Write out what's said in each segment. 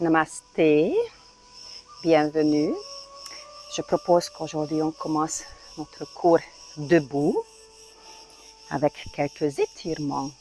Namasté, bienvenue. Je propose qu'aujourd'hui on commence notre cours debout avec quelques étirements.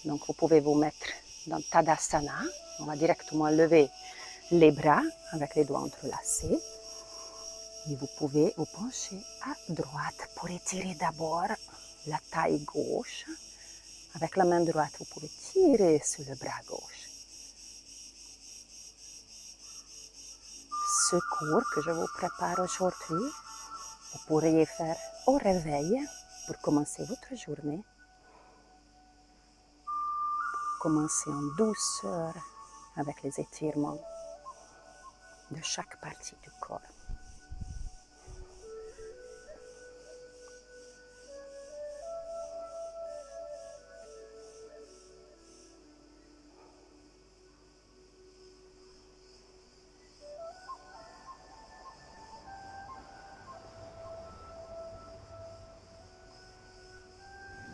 Donc vous pouvez vous mettre dans Tadasana. On va directement lever les bras avec les doigts entrelacés. Et vous pouvez vous pencher à droite pour étirer d'abord la taille gauche. Avec la main droite, vous pouvez tirer sur le bras gauche. Ce cours que je vous prépare aujourd'hui, vous pourriez faire au réveil pour commencer votre journée. Commencez en douceur avec les étirements de chaque partie du corps.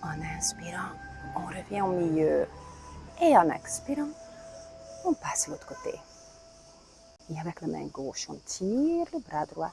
En inspirant, on revient au milieu et en expirant, on passe de l'autre côté. Et avec la main gauche, on tire le bras droit.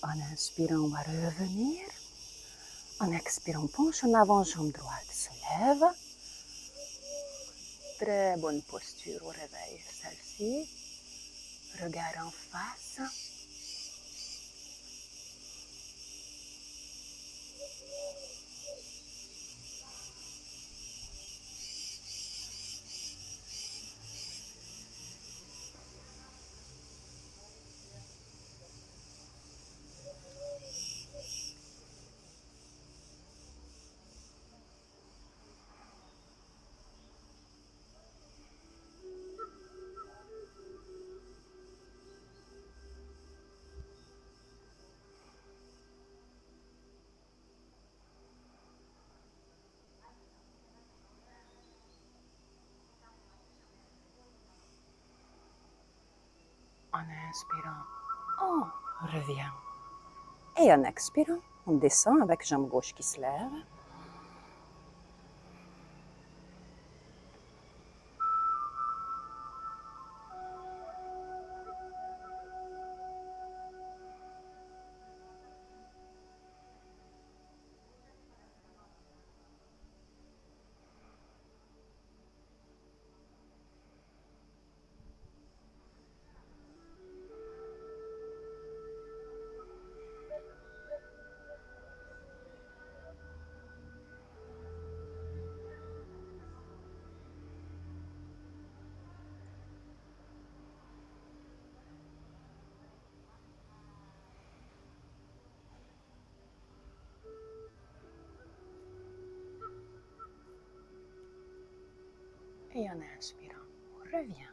En inspirant, on va revenir. En expirant, on penche en avant, jambe droite se lève. Très bonne posture au réveil, celle-ci. Regard en face. En inspirant, on revient. Et en expirant, on descend avec jambe gauche qui se lève. Et en inspirant, on revient.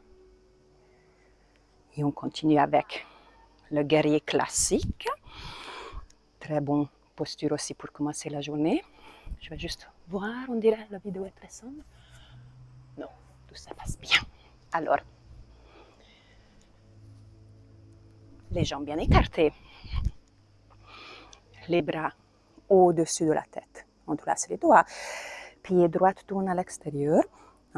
Et on continue avec le guerrier classique. Très bonne posture aussi pour commencer la journée. Je vais juste voir, on dirait la vidéo est très sombre. Non, tout ça passe bien. Alors, les jambes bien écartées. Les bras au-dessus de la tête. On entrelace les doigts. Pied droit tourne à l'extérieur.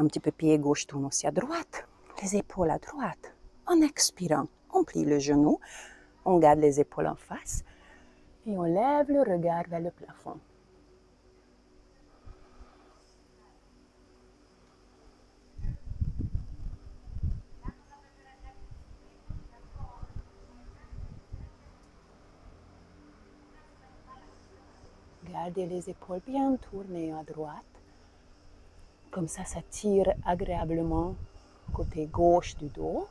Un petit peu pied gauche tourne aussi à droite. Les épaules à droite. En expirant, on plie le genou. On garde les épaules en face. Et on lève le regard vers le plafond. Gardez les épaules bien tournées à droite. Comme ça tire agréablement côté gauche du dos.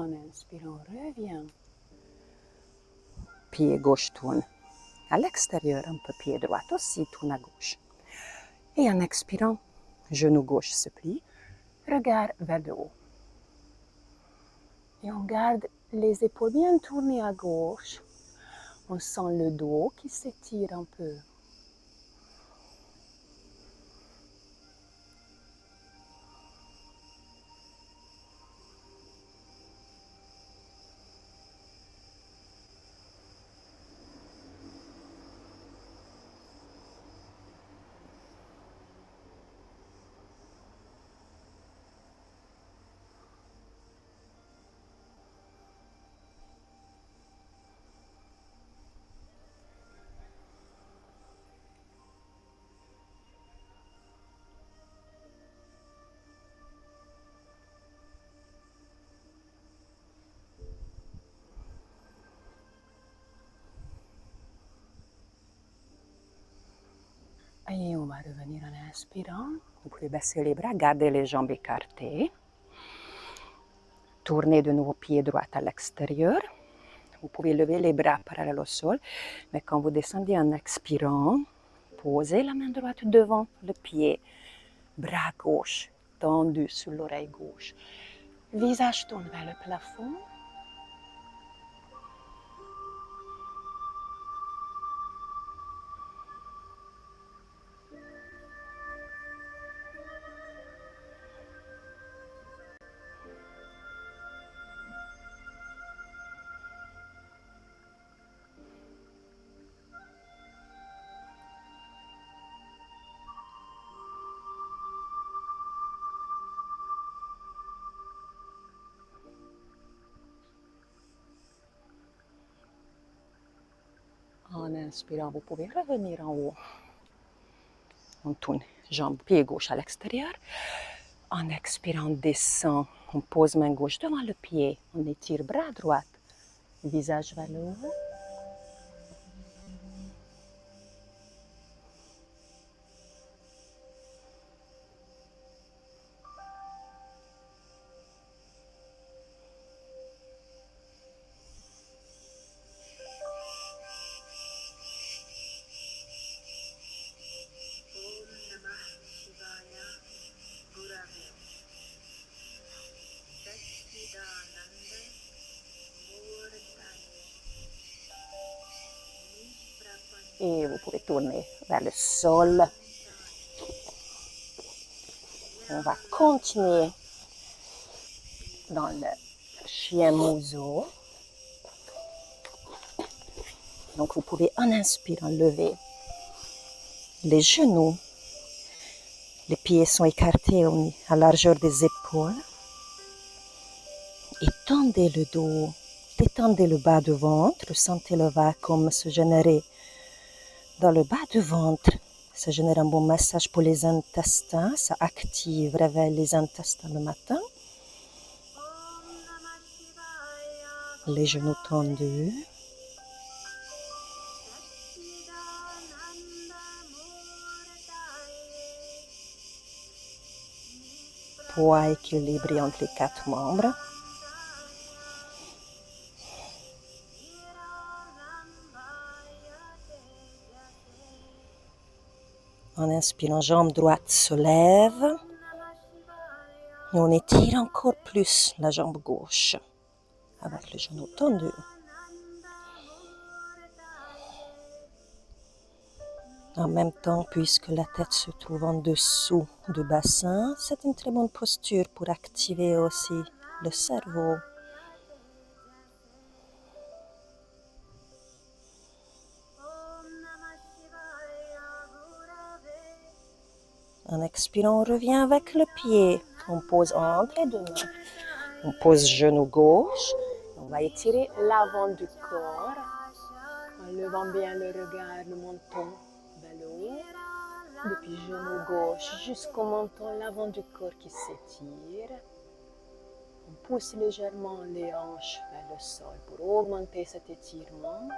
En inspirant, reviens. Pied gauche tourne à l'extérieur, un peu pied droit aussi tourne à gauche. Et en expirant, genou gauche se plie, regard vers le haut. Et on garde les épaules bien tournées à gauche. On sent le dos qui s'étire un peu. Et on va revenir en inspirant. Vous pouvez baisser les bras, garder les jambes écartées. Tournez de nouveau pied droit à l'extérieur. Vous pouvez lever les bras parallèles au sol, mais quand vous descendez en expirant, posez la main droite devant le pied, bras gauche tendu sur l'oreille gauche. Visage tourne vers le plafond. En inspirant, vous pouvez revenir en haut. On tourne jambe, pied gauche à l'extérieur. En expirant, on descend. On pose main gauche devant le pied. On étire bras droit, visage vers le haut. Et vous pouvez tourner vers le sol. On va continuer dans le chien museau. Donc vous pouvez en inspirant lever les genoux. Les pieds sont écartés à largeur des épaules. Étendez le dos, détendez le bas du ventre, sentez le vacuum se générer dans le bas du ventre. Ça génère un bon massage pour les intestins, ça active, réveille les intestins le matin. Les genoux tendus. Poids équilibré entre les quatre membres. En inspirant, jambe droite se lève. Et on étire encore plus la jambe gauche avec le genou tendu. En même temps, puisque la tête se trouve en dessous du bassin, c'est une très bonne posture pour activer aussi le cerveau. En expirant, on revient avec le pied. On pose entre les deux mains. On pose genou gauche. On va étirer l'avant du corps en levant bien le regard, le menton vers le haut. Depuis genou gauche jusqu'au menton, l'avant du corps qui s'étire. On pousse légèrement les hanches vers le sol pour augmenter cet étirement.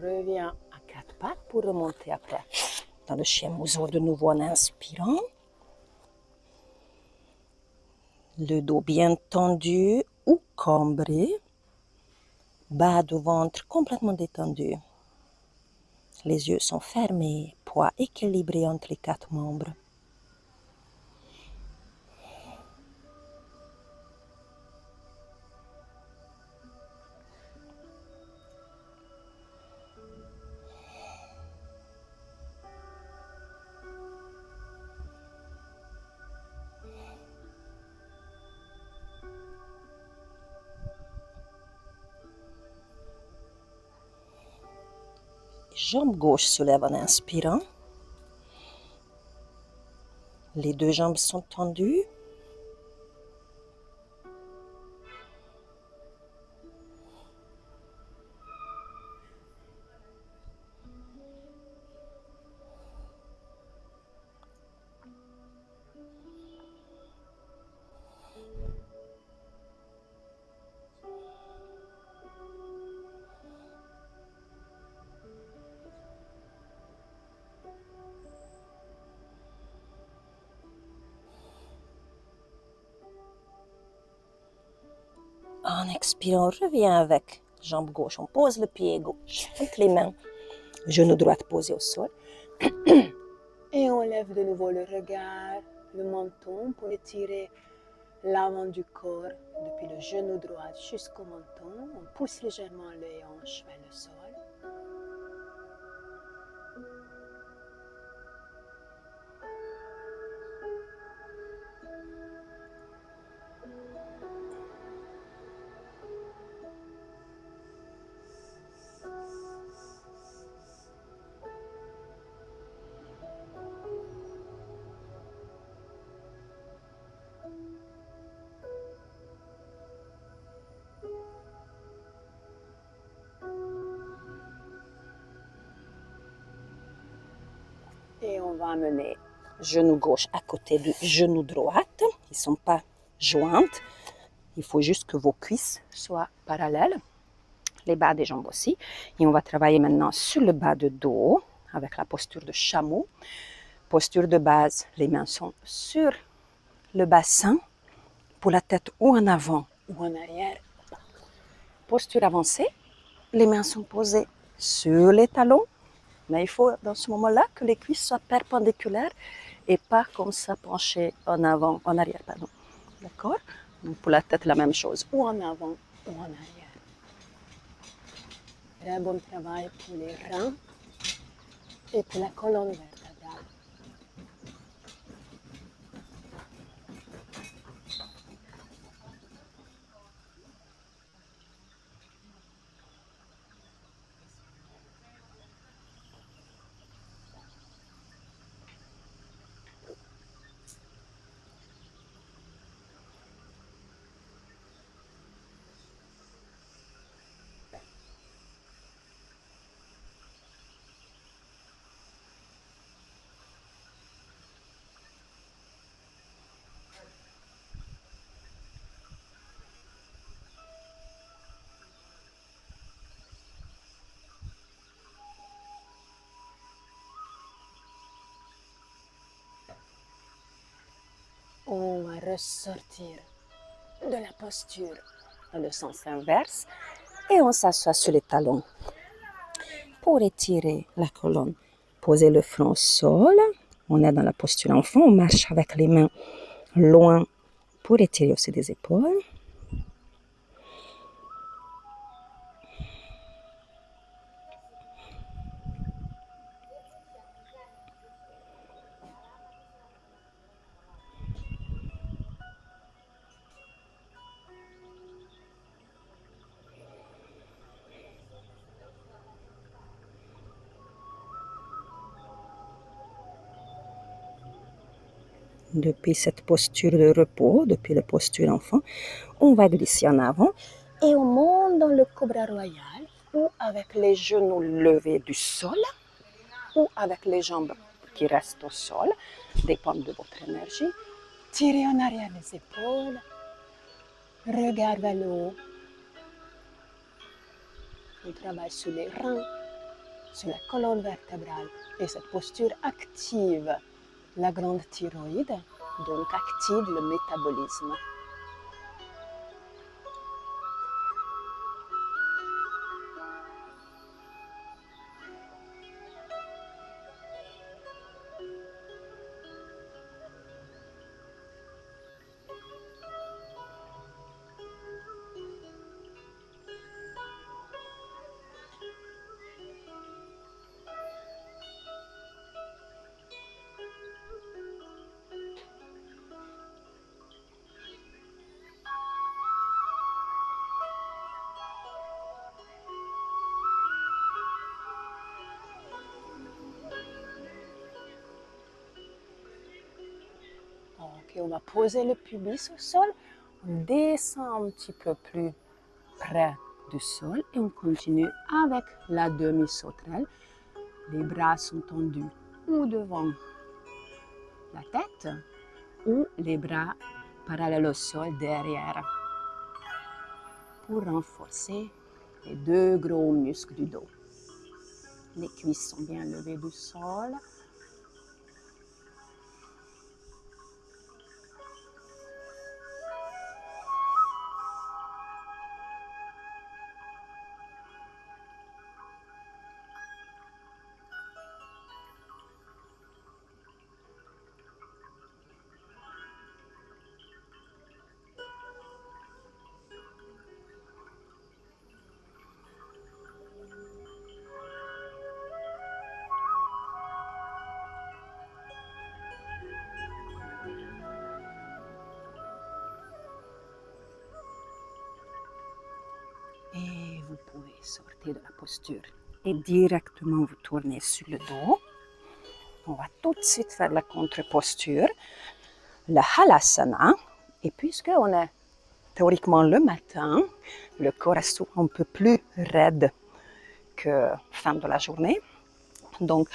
reviens à quatre pattes pour remonter après dans le chien museau de nouveau en inspirant. Le dos bien tendu ou cambré. Bas du ventre complètement détendu. Les yeux sont fermés, poids équilibré entre les quatre membres. Jambe gauche se lève en inspirant. Les deux jambes sont tendues. En expirant, on revient avec jambe gauche. On pose le pied gauche entre les mains. Genou droit posé au sol. Et on lève de nouveau le regard, le menton pour étirer l'avant du corps depuis le genou droit jusqu'au menton. On pousse légèrement les hanches vers le sol. Et on va amener genou gauche à côté du genou droit. Ils ne sont pas jointes. Il faut juste que vos cuisses soient parallèles. Les bas des jambes aussi. Et on va travailler maintenant sur le bas de dos avec la posture de chameau. Posture de base, les mains sont sur le bassin pour la tête ou en avant ou en arrière. Posture avancée, les mains sont posées sur les talons. Mais il faut dans ce moment-là que les cuisses soient perpendiculaires et pas comme ça penchées en avant, en arrière, pardon. D'accord? Donc pour la tête, la même chose, ou en avant ou en arrière. Très bon travail pour les reins et pour la colonne vertébrale. On va ressortir de la posture dans le sens inverse et on s'assoit sur les talons. Pour étirer la colonne, posez le front au sol. On est dans la posture enfant. On marche avec les mains loin pour étirer aussi les épaules. Depuis cette posture de repos, depuis la posture enfant, on va glisser en avant et on monte dans le cobra royal ou avec les genoux levés du sol ou avec les jambes qui restent au sol, dépend de votre énergie. Tirez en arrière les épaules, regard vers le haut. On travaille sur les reins sur la colonne vertébrale. Et cette posture active la glande thyroïde, donc active le métabolisme. Ok, on va poser le pubis au sol, on descend un petit peu plus près du sol et on continue avec la demi-sauterelle. Les bras sont tendus ou devant la tête ou les bras parallèles au sol derrière pour renforcer les deux gros muscles du dos. Les cuisses sont bien levées du sol. Et vous pouvez sortir de la posture et directement vous tourner sur le dos. On va tout de suite faire la contre-posture, le halasana. Et puisqu'on est théoriquement le matin, le corps est souvent un peu plus raide que fin de la journée. Donc,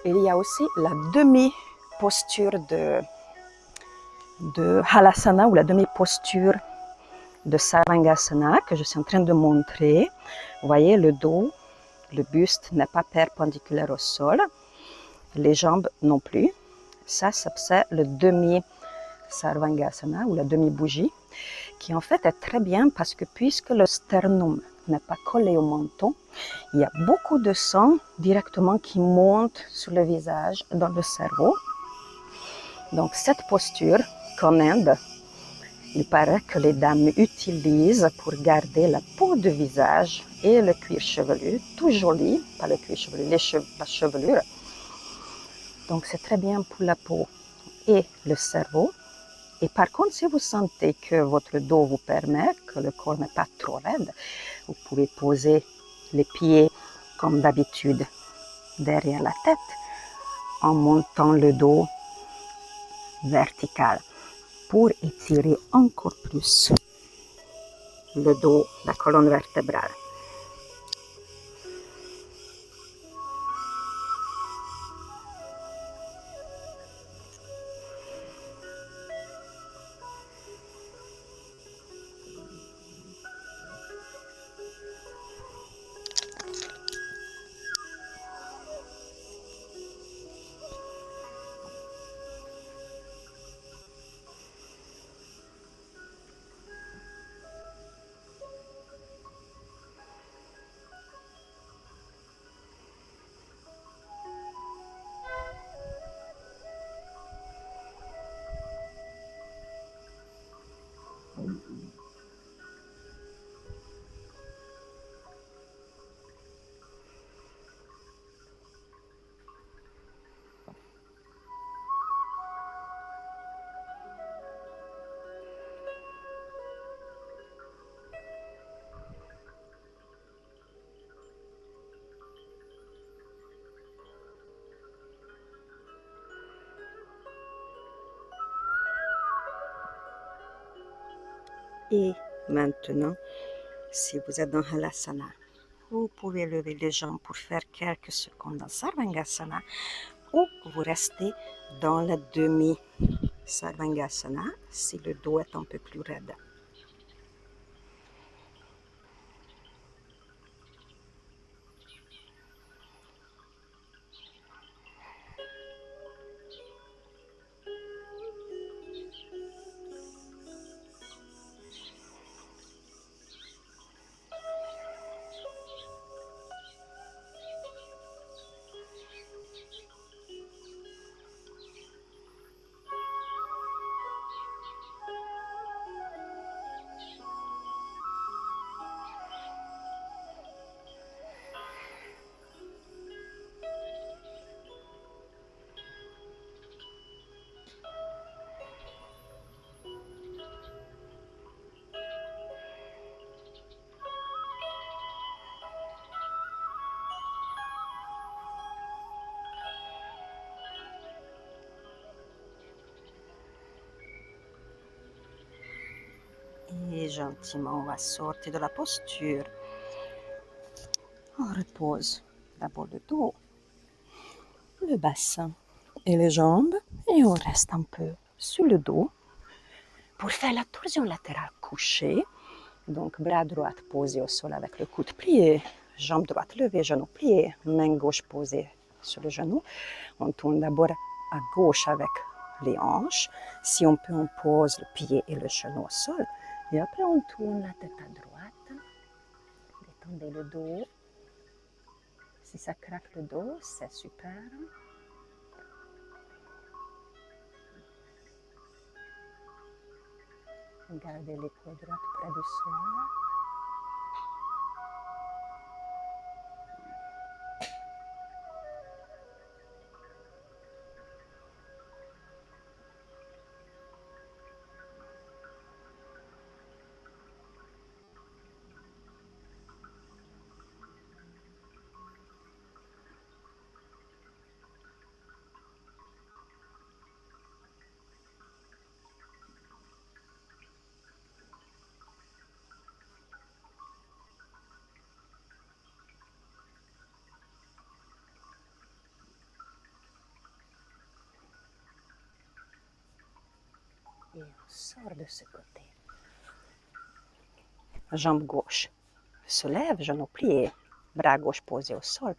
il y a aussi la demi-posture de halasana ou la demi-posture de Sarvangasana que je suis en train de montrer. Vous voyez, le dos, le buste n'est pas perpendiculaire au sol, les jambes non plus. Ça, c'est le demi-Sarvangasana ou la demi-bougie, qui en fait est très bien parce que puisque le sternum n'est pas collé au menton, il y a beaucoup de sang directement qui monte sur le visage, dans le cerveau. Donc cette posture qu'en Inde, il paraît que les dames utilisent pour garder la peau du visage et le cuir chevelu, tout joli, pas le cuir chevelu, la chevelure. Donc c'est très bien pour la peau et le cerveau. Et par contre, si vous sentez que votre dos vous permet, que le corps n'est pas trop raide, vous pouvez poser les pieds comme d'habitude derrière la tête en montant le dos vertical pour étirer encore plus le dos, la colonne vertébrale. Et maintenant, si vous êtes dans Halasana, vous pouvez lever les jambes pour faire quelques secondes dans Sarvangasana ou vous restez dans la demi-Sarvangasana si le dos est un peu plus raide. Et gentiment, on va sortir de la posture. On repose d'abord le dos, le bassin et les jambes. Et on reste un peu sur le dos pour faire la torsion latérale couchée. Donc, bras droit posé au sol avec le coude plié, jambe droite levée, genou plié, main gauche posée sur le genou. On tourne d'abord à gauche avec les hanches. Si on peut, on pose le pied et le genou au sol. Et après, on tourne la tête à droite. Détendez le dos. Si ça craque le dos, c'est super. Gardez l'épaule droite près du sol. Et on sort de ce côté. Jambe gauche se lève, genou plié, bras gauche posé au sol.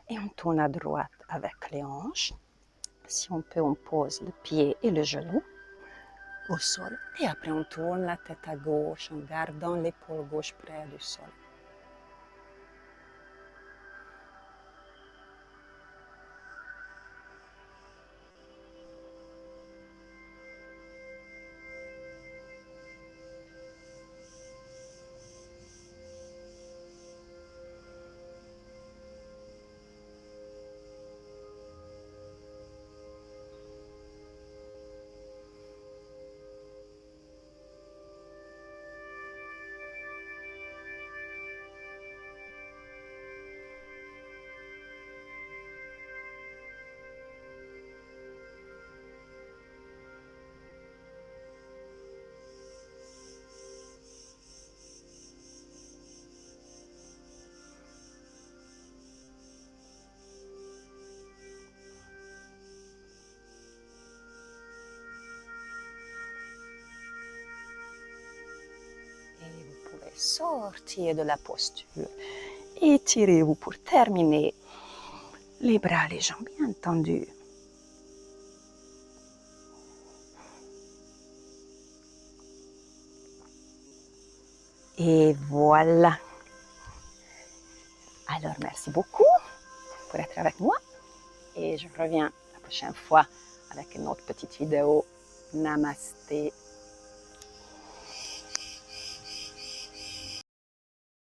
Et on tourne à droite avec les hanches. Si on peut, on pose le pied et le genou au sol. Et après, on tourne la tête à gauche en gardant l'épaule gauche près du sol. Et vous pouvez sortir de la posture. Étirez-vous pour terminer. Les bras, les jambes bien tendus. Et voilà. Alors, merci beaucoup pour être avec moi. Et je reviens la prochaine fois avec une autre petite vidéo. Namasté.